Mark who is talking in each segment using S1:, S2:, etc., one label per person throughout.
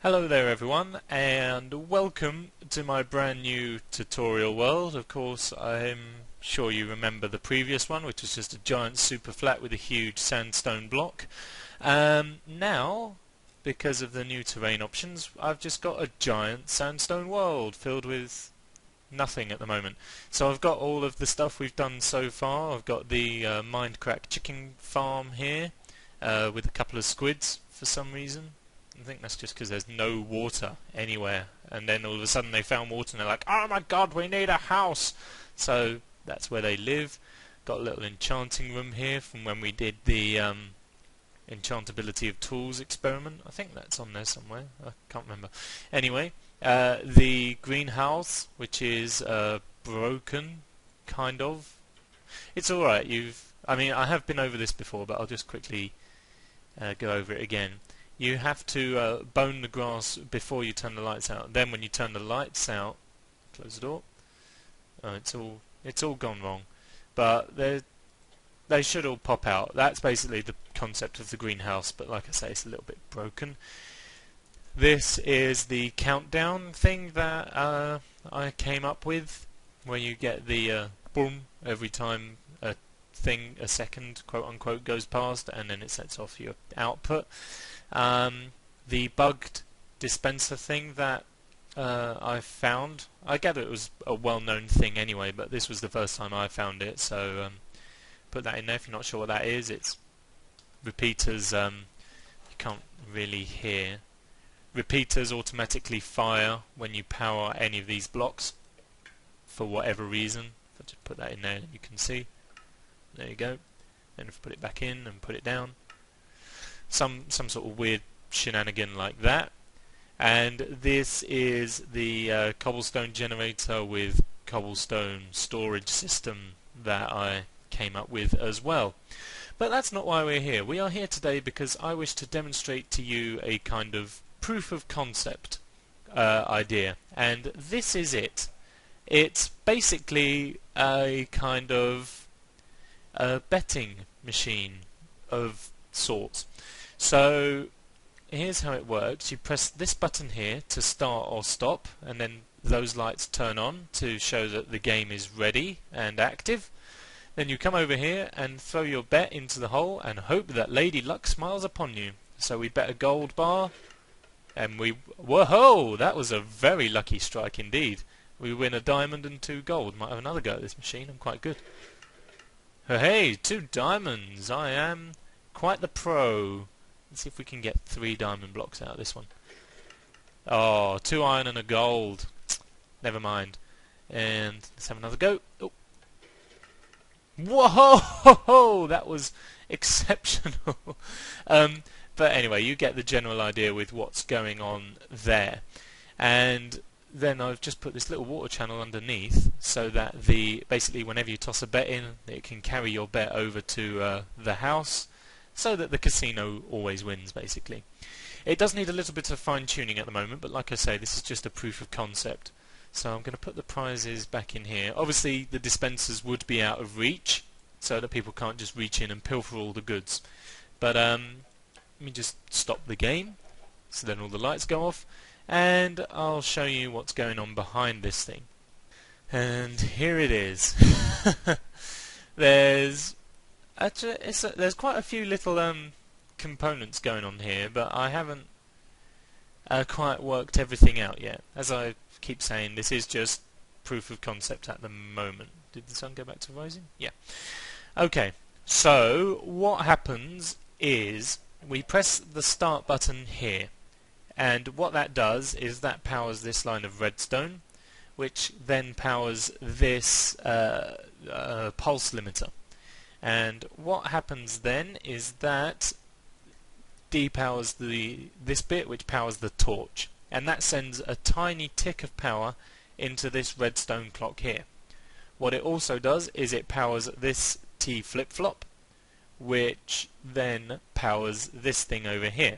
S1: Hello there everyone, and welcome to my brand new tutorial world. Of course, I'm sure you remember the previous one, which was just a giant super flat with a huge sandstone block. Now, because of the new terrain options, I've just got a giant sandstone world filled with nothing at the moment. So I've got all of the stuff we've done so far. I've got the Mindcrack chicken farm here with a couple of squids for some reason. I think that's just because there's no water anywhere, and then all of a sudden they found water and they're like, oh my god, we need a house! So that's where they live. Got a little enchanting room here from when we did the enchantability of tools experiment. I think that's on there somewhere, I can't remember. Anyway, the greenhouse, which is broken, kind of. It's alright, I mean, I have been over this before, but I'll just quickly go over it again. You have to bone the grass before you turn the lights out. Then when you turn the lights out, close the door. It's all gone wrong, but they should all pop out. That's basically the concept of the greenhouse. But like I say, it's a little bit broken. This is the countdown thing that I came up with, where you get the boom every time a second, quote unquote, goes past, and then it sets off your output. The bugged dispenser thing that I found, I gather it was a well-known thing anyway, but this was the first time I found it, so put that in there if you're not sure what that is. It's repeaters, you can't really hear. Repeaters automatically fire when you power any of these blocks for whatever reason. If I just put that in there, you can see. There you go. And if I put it back in and put it down, some sort of weird shenanigan like that. And this is the cobblestone generator with cobblestone storage system that I came up with as well. But that's not why we're here. We are here today because I wish to demonstrate to you a kind of proof of concept idea, and this is it. It's basically a kind of a betting machine of sorts. So here's how it works. You press this button here to start or stop, and then those lights turn on to show that the game is ready and active. Then you come over here and throw your bet into the hole and hope that Lady Luck smiles upon you. So we bet a gold bar, and whoa, that was a very lucky strike indeed. We win a diamond and 2 gold. Might have another go at this machine, I'm quite good. Hey, 2 diamonds! I am quite the pro. Let's see if we can get 3 diamond blocks out of this one. Oh, 2 iron and a gold. Never mind. And let's have another go. Oh. Whoa! That was exceptional. But anyway, you get the general idea with what's going on there. And then I've just put this little water channel underneath so that basically whenever you toss a bet in, it can carry your bet over to the house, so that the casino always wins, basically. It does need a little bit of fine-tuning at the moment, but like I say, this is just a proof of concept. So I'm going to put the prizes back in here. Obviously, the dispensers would be out of reach, so that people can't just reach in and pilfer all the goods. But let me just stop the game, so then all the lights go off, and I'll show you what's going on behind this thing. And here it is. There's quite a few little components going on here, but I haven't quite worked everything out yet. As I keep saying, this is just proof of concept at the moment. Did the sun go back to rising? Yeah. Okay, so what happens is we press the start button here, and what that does is that powers this line of redstone, which then powers this pulse limiter. And what happens then is that depowers this bit, which powers the torch, and that sends a tiny tick of power into this redstone clock here. What it also does is it powers this T flip-flop, which then powers this thing over here.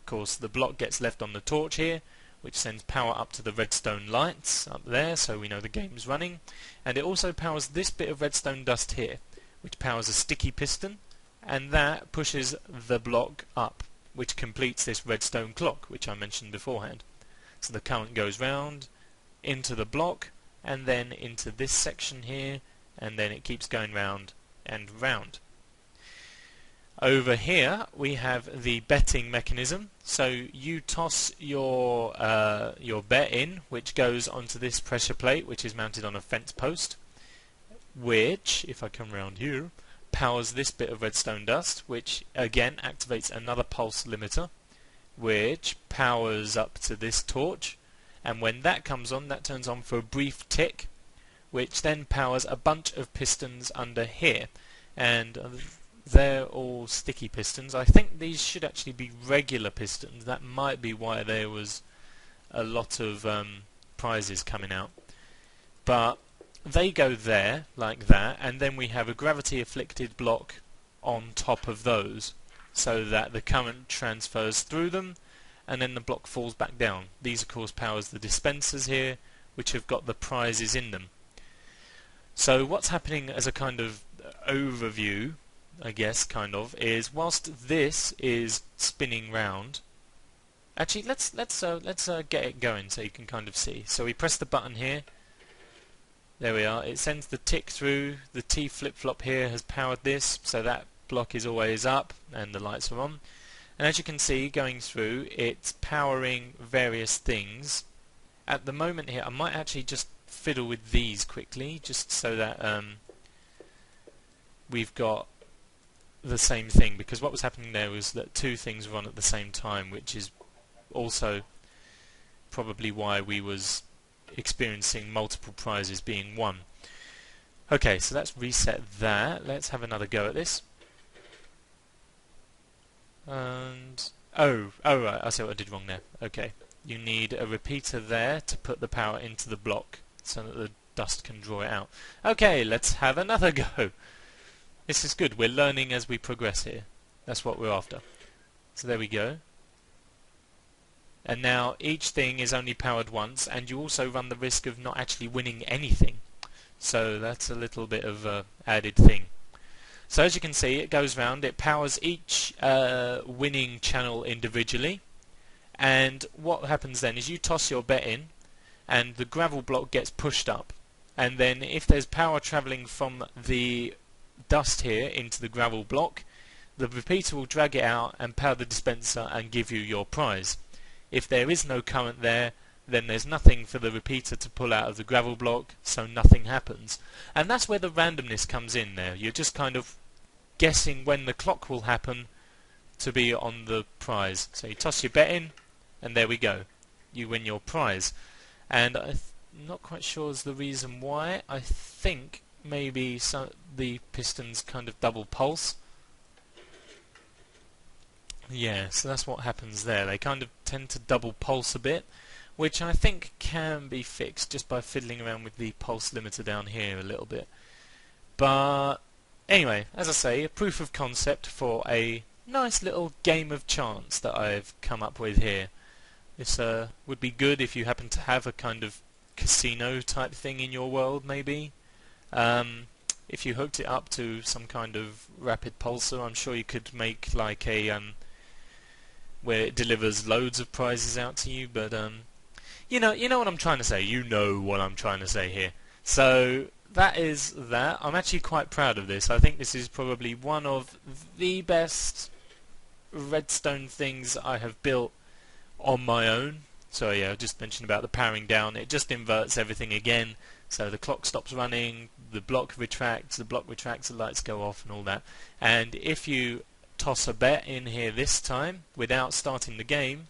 S1: Of course, the block gets left on the torch here, which sends power up to the redstone lights up there, so we know the game's running. And it also powers this bit of redstone dust here, which powers a sticky piston, and that pushes the block up. which completes this redstone clock which I mentioned beforehand. So the current goes round into the block and then into this section here, and then it keeps going round and round. Over here we have the betting mechanism. So you toss your bet in, which goes onto this pressure plate which is mounted on a fence post, which, if I come round here, powers this bit of redstone dust, which again activates another pulse limiter which powers up to this torch, and when that comes on, that turns on for a brief tick, which then powers a bunch of pistons under here, and they're all sticky pistons. I think these should actually be regular pistons. That might be why there was a lot of prizes coming out. But they go there, like that, and then we have a gravity afflicted block on top of those, so that the current transfers through them, and then the block falls back down. These of course powers the dispensers here, which have got the prizes in them. So what's happening as a kind of overview, I guess, kind of, is whilst this is spinning round. Actually, let's get it going so you can kind of see. So we press the button here. There we are. It sends the tick through. The T flip-flop here has powered this, so that block is always up and the lights are on. And as you can see, going through, it's powering various things. At the moment here, I might actually just fiddle with these quickly, just so that we've got the same thing, because what was happening there was that two things were on at the same time, which is also probably why we was experiencing multiple prizes being won. Okay, so let's reset that. Let's have another go at this. And oh right, I see what I did wrong there. Okay, you need a repeater there to put the power into the block so that the dust can draw it out. Okay, let's have another go. This is good. We're learning as we progress here. That's what we're after. So there we go. And now each thing is only powered once, and you also run the risk of not actually winning anything. So that's a little bit of a added thing. So as you can see, it goes round, it powers each winning channel individually, and what happens then is you toss your bet in, and the gravel block gets pushed up, and then if there's power travelling from the dust here into the gravel block, the repeater will drag it out and power the dispenser and give you your prize. If there is no current there, then there's nothing for the repeater to pull out of the gravel block, so nothing happens. And that's where the randomness comes in there. You're just kind of guessing when the clock will happen to be on the prize. So you toss your bet in, and there we go. You win your prize. And I'm not quite sure is the reason why. I think maybe the pistons kind of double pulse. Yeah, so that's what happens there. They kind of tend to double pulse a bit, which I think can be fixed just by fiddling around with the pulse limiter down here a little bit. But anyway, as I say, a proof of concept for a nice little game of chance that I've come up with here. This would be good if you happen to have a kind of casino type thing in your world, maybe. If you hooked it up to some kind of rapid pulsar, I'm sure you could make like a where it delivers loads of prizes out to you. But you know what I'm trying to say. You know what I'm trying to say here. So that is that. I'm actually quite proud of this. I think this is probably one of the best redstone things I have built on my own. So yeah, I just mentioned about the powering down. It just inverts everything again. So the clock stops running, the block retracts, the lights go off and all that. And if you toss a bet in here this time without starting the game,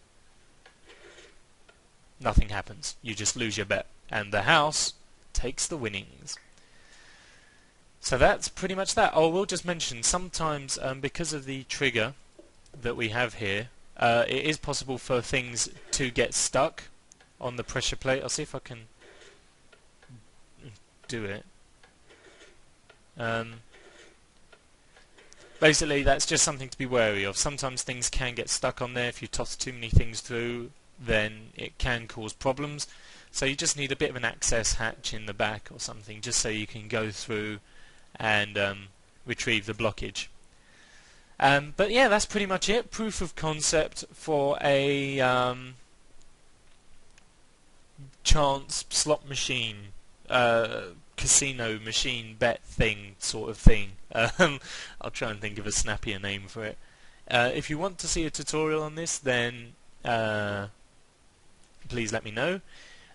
S1: nothing happens. You just lose your bet. And the house takes the winnings. So that's pretty much that. Oh, we'll just mention, sometimes because of the trigger that we have here, it is possible for things to get stuck on the pressure plate. I'll see if I can do it. Basically, that's just something to be wary of. Sometimes things can get stuck on there. If you toss too many things through, then it can cause problems. So you just need a bit of an access hatch in the back or something, just so you can go through and retrieve the blockage. But yeah, that's pretty much it. Proof of concept for a chance slot machine, casino machine bet thing sort of thing. I'll try and think of a snappier name for it. If you want to see a tutorial on this, then please let me know,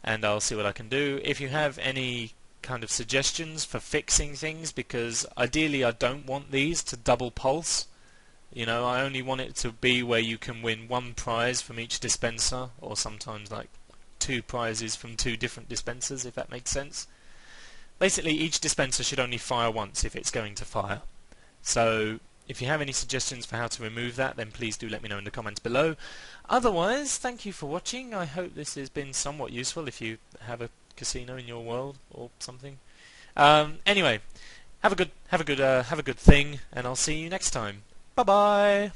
S1: and I'll see what I can do. If you have any kind of suggestions for fixing things, because ideally I don't want these to double pulse. You know, I only want it to be where you can win one prize from each dispenser, or sometimes like 2 prizes from 2 different dispensers, if that makes sense. Basically, each dispenser should only fire once if it's going to fire. So if you have any suggestions for how to remove that, then please do let me know in the comments below. Otherwise, thank you for watching. I hope this has been somewhat useful if you have a casino in your world or something. Anyway, have a good thing, and I'll see you next time. Bye bye.